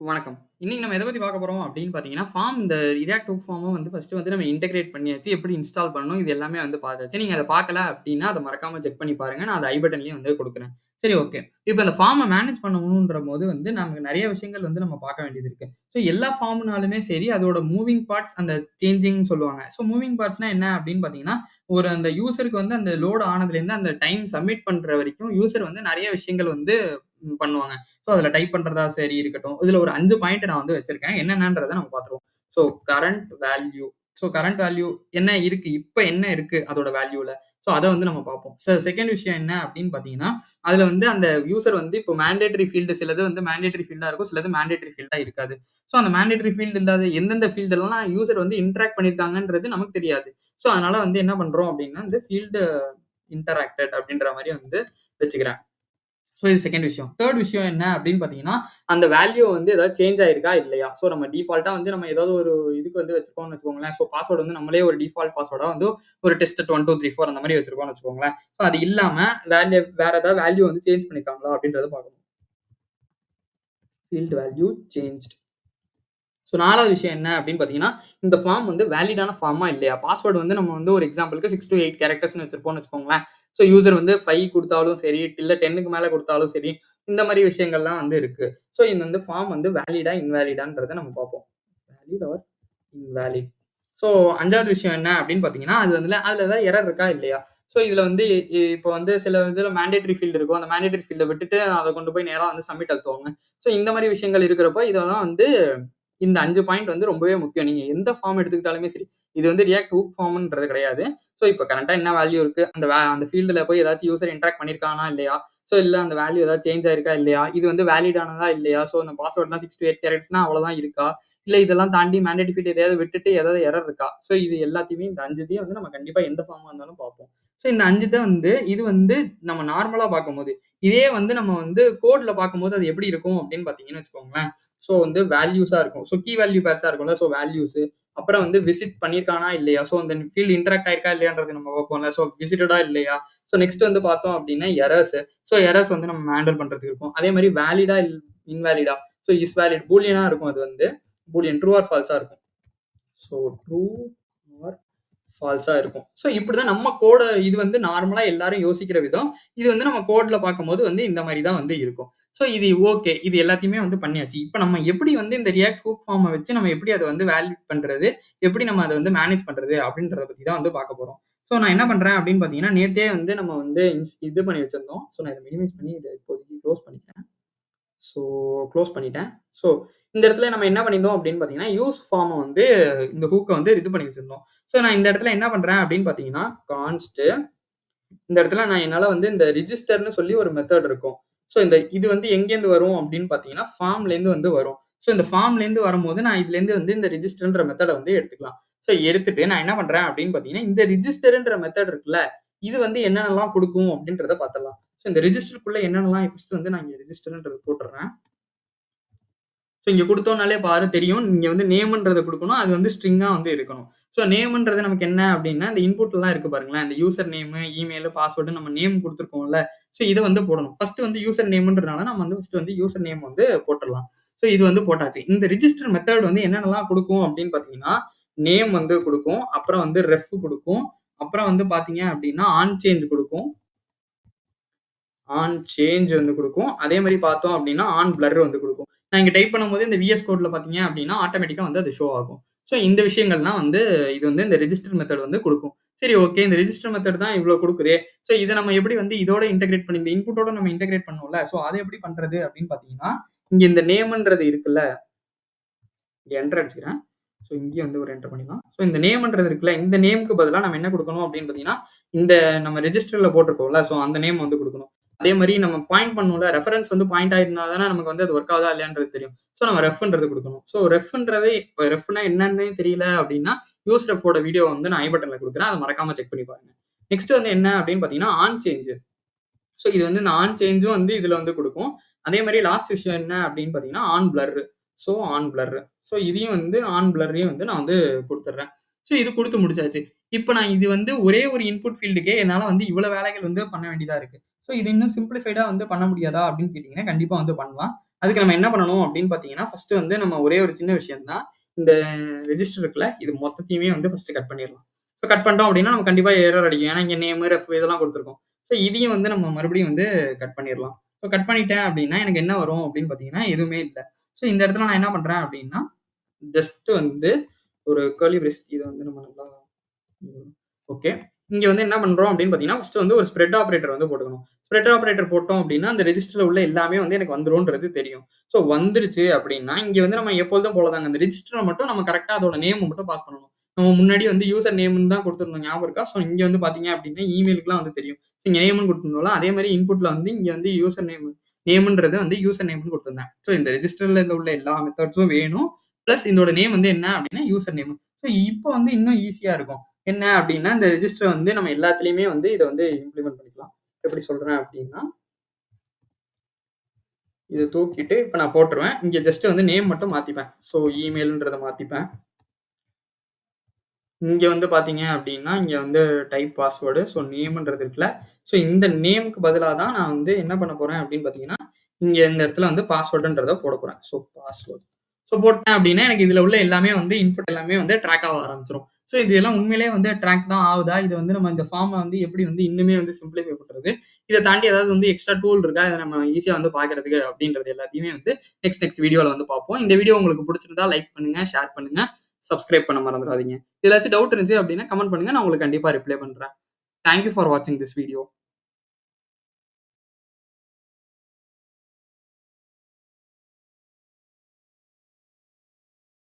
வணக்கம். இன்னைக்கு நம்ம எத பத்தி பார்க்க போறோம் அப்படின்னு பார்த்தீங்கன்னா, இந்த ரியாக்ட் ஹூக் ஃபார்ம ஃபர்ஸ்ட்டு நம்ம இன்டகிரேட் பண்ணியாச்சு. எப்படி இன்ஸ்டால் பண்ணணும் இது எல்லாமே பார்த்தாச்சு. நீங்க அத பார்க்கல அப்படின்னா, அத மறக்காம செக் பண்ணி பாருங்க. நான் அத ஐ பட்டன்லயும் குடுக்குறேன். சரி ஓகே. இப்ப இந்த ஃபார்ம மேனேஜ் பண்ணணுன்றபோது நமக்கு நெறைய விஷயங்கள் நம்ம பார்க்க வேண்டியது இருக்கு. எல்லா ஃபார்ம்னாலுமே சரி, அதோட மூவிங் பார்ட்ஸ் அந்த சேஞ்சிங்ன்னு சொல்லுவாங்க. மூவிங் பார்ட்ஸ்னா என்ன அப்படின்னு பார்த்தீங்கன்னா, அந்த யூசருக்கு அந்த லோட் ஆனதுலேருந்து அந்த டைம் சப்மிட் பண்ற வரைக்கும் யூசர் நெறைய விஷயங்கள் பண்ணுவாங்க. அதுல டைப் பண்றதா சரி இருக்கட்டும். இதுல ஒரு 5 பாயிண்ட் நான் வச்சிருக்கேன். என்னென்னன்றத நம்ம பார்த்துருவோம். So current value. Current value என்ன இருக்கு? இப்ப என்ன இருக்கு அதோட வேல்யூல? அத நம்ம பார்ப்போம். செகண்ட் விஷயம் என்ன அப்படின்னு பார்த்தீங்கன்னா, அதுல அந்த யூசர் இப்போ மேண்டேட்டரி ஃபீல்டு சிலது மேண்டேட்டரி ஃபீல்டா இருக்கும். சிலது மேண்டேட்டரி ஃபீல்டா இருக்காது. அந்த மேண்டேட்டரி ஃபீல்டு இல்லாத எந்தெந்த ஃபீல்டுலலாம் யூசர் இன்டராக்ட் பண்ணியிருக்காங்கன்றது நமக்கு தெரியாது. அதனால என்ன பண்றோம் அப்படின்னா, இந்த ஃபீல்டு இன்டராக்டட் அப்படின்ற மாரி வச்சுக்கிறேன். இது செகண்ட் விஷயம். தேர்ட் விஷயம் என்ன அப்படின்னு பார்த்தீங்கன்னா, அந்த வேல்யூ ஏதாவது சேஞ்ச் ஆயிருக்கா இல்லையா? நம்ம டிஃபால்ட்டா நம்ம ஏதாவது ஒரு இதுக்கு வச்சிருக்கோம்னு வச்சுக்கோங்களேன். பாஸ்வேர்ட் நம்மளே ஒரு டிஃபால்ட் பாஸ்வேர்டா ஒரு டெஸ்ட் 1, 2, 3, 4 அந்த மாரி வச்சிருக்கோம்னு வச்சுக்கோங்களேன். அது இல்லாம வேற ஏதாவது வேல்யூ சேஞ்ச் பண்ணியிருக்காங்களா அப்படின்றத பார்க்கணும். Field value changed. 4வது விஷயம் என்ன அப்படின்னு பார்த்தீங்கன்னா, இந்த ஃபார்ம் வேலிடான ஃபார்மா இல்லையா? பாஸ்வேர்ட் நம்ம ஒரு எக்ஸாம்பிளுக்கு 6 to 8 கேரக்டர்ஸ்ன்னு வச்சிருப்போம்னு வச்சுக்கோங்களேன். யூசர் 5 குடுத்தாலும் சரி, இல்ல 10க்கு மேல குடுத்தாலும் சரி, இந்த மாரி விஷயங்கள்லாம் இருக்கு. இந்த ஃபார்ம் வேலிடா, இன்வேலிடான்றத நம்ம பார்ப்போம். Valid R invalid. ஸோ 5வது விஷயம் என்ன அப்படின்னு பார்த்தீங்கன்னா, அதுல ஏதாவது எரர் இருக்கா இல்லையா? இதுல இப்போ சில இதுல மேண்டேட்டரி ஃபீல்ட் இருக்கும். அந்த மேண்டேட்டரி ஃபீல்ட விட்டுட்டு அத கொண்டு போய் நேரா சப்மிட் அழுத்துவாங்க. இந்த மாரி விஷயங்கள் இருக்கிறப்போ, இதெல்லாம் இந்த 5 பாயிண்ட் ரொம்பவே முக்கியம். நீங்க எந்த ஃபார்ம் எடுத்துக்கிட்டாலுமே சரி. இது ரியாக்ட் ஹூக் ஃபார்ம்ன்றது கிடையாது. இப்ப கரண்ட்டா என்ன வேல்யூ இருக்கு? அந்த ஃபீல்டுல போய் ஏதாச்சும் யூசர் இன்டராக்ட் பண்ணியிருக்கானா இல்லையா? இல்ல அந்த வேல்யூ ஏதாவது சேஞ்ச் ஆயிருக்கா இல்லையா? இது வேலிட் ஆனதா இல்லையா? அந்த பாஸ்வேர்ட்லாம் 6 to 8 கேரக்டர்ஸ்னா அவ்வளவுதான் இருக்கா? இல்ல இதெல்லாம் தாண்டி மேண்டேட்டரி ஃபீல்ட் எதையாவது விட்டுட்டு ஏதாவது எரர் இருக்கா? இது எல்லாத்தையுமே இந்த 5 இதையும் நம்ம கண்டிப்பா எந்த ஃபார்மா இருந்தாலும் பார்ப்போம். இந்த 5 தான் இது நம்ம நார்மலா பார்க்கும்போது. இதே நம்ம கோட்ல பார்க்கும்போது அது எப்படி இருக்கும் அப்படின்னு பார்த்தீங்கன்னு வச்சுக்கோங்களேன். வேல்யூஸா இருக்கும். கீ வேல்யூ பேர்ஸா இருக்கும்ல. வேல்யூஸ். அப்புறம் விசிட் பண்ணியிருக்கானா இல்லையா? அந்த ஃபீல்ட் இன்டராக்ட் ஆயிருக்கா இல்லையான்றது நம்ம பார்ப்போம்ல. விசிட்டடா இல்லையா? நெக்ஸ்ட் பார்த்தோம் அப்படின்னா எரர்ஸ். எரர்ஸ் நம்ம ஹேண்டில் பண்றதுக்கு இருக்கும். அதே மாரி வேலிடா, இன்வேலிடா. இஸ் வேலிட் பூலியனா இருக்கும் அது. பூலியன் ட்ரூ ஆர் ஃபால்ஸா இருக்கும். ட்ரூ ஆர் ஃபால்ஸா இருக்கும். இப்படிதான் நம்ம கோட இது நார்மலா எல்லாரும் யோசிக்கிற விதம். இது நம்ம கோட்ல பார்க்கும்போது இந்த மாரி தான் இருக்கும். இது ஓகே. இது எல்லாத்தையுமே பண்ணியாச்சு. இப்ப நம்ம எப்படி இந்த ரியாக்ட் ஹூக் ஃபார்ம வச்சு நம்ம எப்படி அத வேலிட் பண்றது? எப்படி நம்ம அத மேனேஜ் பண்றது? அப்படின்றத பத்தி தான் பார்க்க போறோம். நான் என்ன பண்றேன் அப்படின்னு பார்த்தீங்கன்னா, நேத்தே நம்ம இது பண்ணி வச்சிருந்தோம். நான் இத மினிமைஸ் பண்ணி இத இப்போதைக்கு குளோஸ் பண்ணிக்கிறேன். ஸோ குளோஸ் பண்ணிட்டேன். ஸோ இந்த இடத்துல நம்ம என்ன பண்ணியிருந்தோம் அப்படின்னு பார்த்தீங்கன்னா, யூஸ் ஃபார்ம இந்த ஹூக்க இது பண்ணி வச்சிருந்தோம். நான் இந்த இடத்துல என்ன பண்றேன் அப்படின்னு பார்த்தீங்கன்னா, கான்ஸ்ட் இந்த இடத்துல நான் என்னால இந்த ரிஜிஸ்டர்ன்னு சொல்லி ஒரு மெத்தட் இருக்கும். இது எங்கேருந்து வரும் அப்படின்னு பார்த்தீங்கன்னா, ஃபார்ம்லேருந்து வரும். இந்த ஃபார்ம்லேருந்து வரும்போது நான் இதுலேருந்து இந்த ரிஜிஸ்டர்ன்ற மெத்தட எடுத்துக்கலாம். எடுத்துட்டு நான் என்ன பண்றேன் அப்படின்னு பார்த்தீங்கன்னா, இந்த ரிஜிஸ்டர்ன்ற மெத்தட் இருக்குல்ல, இது என்னென்னலாம் குடுக்கும் அப்படின்றத பார்த்துடலாம். இந்த ரிஜிஸ்டருக்குள்ள என்னென்னலாம் ஃபர்ஸ்ட் நான் இங்க ரிஜிஸ்டர்ன்றது போட்டுறேன். இங்க குடுத்தோம்னாலே பாரு தெரியும். நீங்க நேம்ன்றத குடுக்கணும். அது ஸ்ட்ரிங்கா இருக்கணும். நேம்ன்றது நமக்கு என்ன அப்டின்னா, இந்த இன்புட்லாம் இருக்கு பாருங்களேன். இந்த யூசர் நேமு, இமெயில், பாஸ்வேர்ட் நம்ம நேம் குடுத்துருக்கோம்ல. இத போடணும். ஃபர்ஸ்ட் யூசர் நேம்ன்றனால நம்ம ஃபர்ஸ்ட் யூசர் நேம் போட்டுறலாம். இது போட்டாச்சு. இந்த ரிஜிஸ்டர் மெத்தட் என்னென்னலாம் குடுக்கும் அப்டின்னு பார்த்தீங்கன்னா, நேம் குடுக்கும். அப்புறம் ரெஃப் குடுக்கும். அப்புறம் பார்த்தீங்க அப்டின்னா, ஆன் சேஞ்ச் குடுக்கும். ஆன் சேஞ்ச் குடுக்கும். அதே மாரி பார்த்தோம் அப்டின்னா, ஆன் பிளர் குடுக்கும். நான் இங்க டைப் பண்ணும்போது இந்த விஎஸ் கோட்ல பார்த்தீங்க அப்டின்னா, ஆட்டோமேட்டிக்கா அது ஷோ ஆகும். இந்த விஷயங்கள்லாம் இது இந்த ரெஜிஸ்டர் மெத்தட் குடுக்கும். சரி ஓகே. இந்த ரெஜிஸ்டர் மெத்தட் தான் இவ்ளோ குடுக்குதே. இத நம்ம எப்படி இதோட இன்டகிரேட் பண்ணி இந்த இன்புட்டோட நம்ம இன்டகிரேட் பண்ணோம்ல. அத எப்படி பண்றது அப்டின்னு பார்த்தீங்கன்னா, இங்க இந்த நேம்ன்றது இருக்குல்ல. இங்க என்டர் அடிச்சுக்கிறேன். இங்கேயும் ஒரு என்டர் பண்ணிக்கலாம். இந்த நேம்ன்றது இருக்குல்ல. இந்த நேம்க்கு பதிலா நம்ம என்ன குடுக்கணும் அப்டின்னு பார்த்தீங்கன்னா, இந்த நம்ம ரெஜிஸ்டர்ல போட்டுருக்கோம்ல. அந்த நேம் குடுக்கணும். அதே மாரி நம்ம பாயிண்ட் பண்ணோம்ல. ரெஃபரன்ஸ் பாயிண்ட் ஆயிருந்தா தானே நமக்கு அது வொர்க் ஆகுதா இல்லையான்றது தெரியும். நம்ம ரெஃப்ன்றது குடுக்கணும். ரெஃப்ன்றதே இப்ப ரெஃப்னா என்னன்னே தெரியல அப்டின்னா, யூஸ் ரெஃப்போட வீடியோ நான் ஐ பட்டன்ல குடுக்குறேன். அத மறக்காம செக் பண்ணி பாருங்க. நெக்ஸ்ட் என்ன அப்டின்னு பார்த்தீங்கன்னா, ஆன் சேஞ்ச். இது இந்த ஆன் சேஞ்சும் இதுல குடுக்கும். அதே மாரி லாஸ்ட் விஷயம் என்ன அப்டின்னு பார்த்தீங்கன்னா, ஆன் பிளர். On blur. இதையும் ஆன் பிளர்ரையும் நான் குடுத்துடுறேன். இது குடுத்து முடிச்சாச்சு. இப்ப நான் இது ஒரே ஒரு இன்புட் ஃபீல்டுக்கே என்னால இவ்வளவு வேலைகள் பண்ண வேண்டியதா இருக்கு. இது இன்னும் சிம்ப்ளிஃபைடா பண்ண முடியாதா அப்படின்னு கேட்டீங்கன்னா, கண்டிப்பா பண்ணலாம். அதுக்கு நம்ம என்ன பண்ணணும் அப்படின்னு பார்த்தீங்கன்னா, ஃபர்ஸ்ட் வந்து நம்ம ஒரே ஒரு சின்ன விஷயம் தான். இந்த ரெஜிஸ்டர் இருக்குல்ல, இது மொத்தத்தையுமே வந்து ஃபர்ஸ்ட் கட் பண்ணிறலாம். ஸோ கட் பண்ணிட்டோம் அப்படின்னா, நம்ம கண்டிப்பா எரர் அடிக்கும். ஏன்னா இங்க நேமு, ரெஃப் இதெல்லாம் குடுத்துருக்கோம். ஸோ இதையும் வந்து நம்ம மறுபடியும் வந்து கட் பண்ணிறலாம். ஸோ கட் பண்ணிட்டேன் அப்படின்னா, எனக்கு என்ன வரும் அப்படின்னு பார்த்தீங்கன்னா, எதுவுமே இல்ல. ஸோ இந்த இடத்துல நான் என்ன பண்றேன் அப்படின்னா, ஜஸ்ட் வந்து ஒரு கர்லி பிரேஸ் இத வந்து நம்ம நல்லா ஓகே. இங்க வந்து என்ன பண்றோம் அப்படின்னு பார்த்தீங்கன்னா, ஃபர்ஸ்ட் வந்து ஒரு ஸ்ப்ரெட் ஆப்பரேட்டர் வந்து போட்டுக்கணும். ஸ்ப்ரெட் ஆப்பரேட்டர் போட்டோம் அப்படின்னா, அந்த ரெஜிஸ்டர்ல உள்ள எல்லாமே வந்து எனக்கு வந்துரும்ன்றது தெரியும். ஸோ வந்துருச்சு அப்படின்னா, இங்க வந்து நம்ம எப்பொழுதும் போல தாங்க. அந்த ரெஜிஸ்டர்ல மட்டும் நம்ம கரெக்ட்டா அதோட நேம மட்டும் பாஸ் பண்ணணும். நம்ம முன்னாடி வந்து யூசர் நேம்ன்னு தான் குடுத்திருந்தோம் ஞாபகம் இருக்கா? ஸோ இங்க வந்து பார்த்தீங்க அப்படின்னா, இமெயிலுக்குலாம் வந்து தெரியும். ஸோ இங்க நேம்ன்னு குடுத்திருந்தோம்ல, அதே மாரி இன்புட்ல வந்து இங்க வந்து யூசர் நேம்ன்றது வந்து யூசர் நேம்ன்னு குடுத்திருந்தேன். ஸோ இந்த ரெஜிஸ்டர்ல உள்ள எல்லா மெத்தட்ஸும் வேணும். பிளஸ் இதோட நேம் வந்து என்ன அப்படின்னா, யூசர் நேம். ஸோ இப்போ வந்து இன்னும் ஈஸியா இருக்கும். என்ன அப்படின்னா, இந்த ரெஜிஸ்டர் வந்து நம்ம எல்லாத்துலயுமே வந்து இத வந்து இம்ப்ளிமெண்ட் பண்ணிக்கலாம். எப்படி சொல்றேன் அப்படின்னா, இத தூக்கிட்டு இப்ப நான் போட்டுருவேன். இங்க ஜஸ்ட் வந்து நேம் மட்டும் மாத்திப்பேன். ஸோ இமெயில்ன்றத மாத்திப்பேன். இங்க வந்து பார்த்தீங்க அப்படின்னா, இங்க வந்து டைப் பாஸ்வேர்டு. ஸோ நேம்ன்றது இருக்குல்ல. ஸோ இந்த நேம்க்கு பதிலா தான் நான் வந்து என்ன பண்ண போறேன் அப்படின்னு பார்த்தீங்கன்னா, இங்க இந்த இடத்துல வந்து பாஸ்வேர்டுன்றத போடப் போறேன். So password. ஸோ போட்டேன் அப்படின்னா, எனக்கு இதுல உள்ள எல்லாமே வந்து இன்புட் எல்லாமே வந்து ட்ராக் ஆக ஆரம்பிச்சுரும். ஸோ இது எல்லாம் உண்மையிலேயே வந்து ட்ராக் தான் ஆகுதா? இது வந்து நம்ம இந்த ஃபார்ம வந்து எப்படி வந்து இன்னுமே வந்து சிம்ப்ளிஃபை பண்றது? இத தாண்டி ஏதாவது வந்து எக்ஸ்ட்ரா டூல் இருக்கா? இத நம்ம ஈஸியா வந்து பார்க்கறதுக்கு அப்படின்றது எல்லாத்தையுமே வந்து நெக்ஸ்ட் வீடியோல வந்து பார்ப்போம். இந்த வீடியோ உங்களுக்கு புடிச்சிருந்தா லைக் பண்ணுங்க, ஷேர் பண்ணுங்க, சப்ஸ்கிரைப் பண்ண மறந்துறாதீங்க. ஏதாச்சும் டவுட் இருந்துச்சு அப்படின்னா கமெண்ட் பண்ணுங்க. நான் உங்களுக்கு கண்டிப்பா ரிப்ளை பண்றேன். தேங்க் யூ ஃபார் வாட்சிங் திஸ் வீடியோ.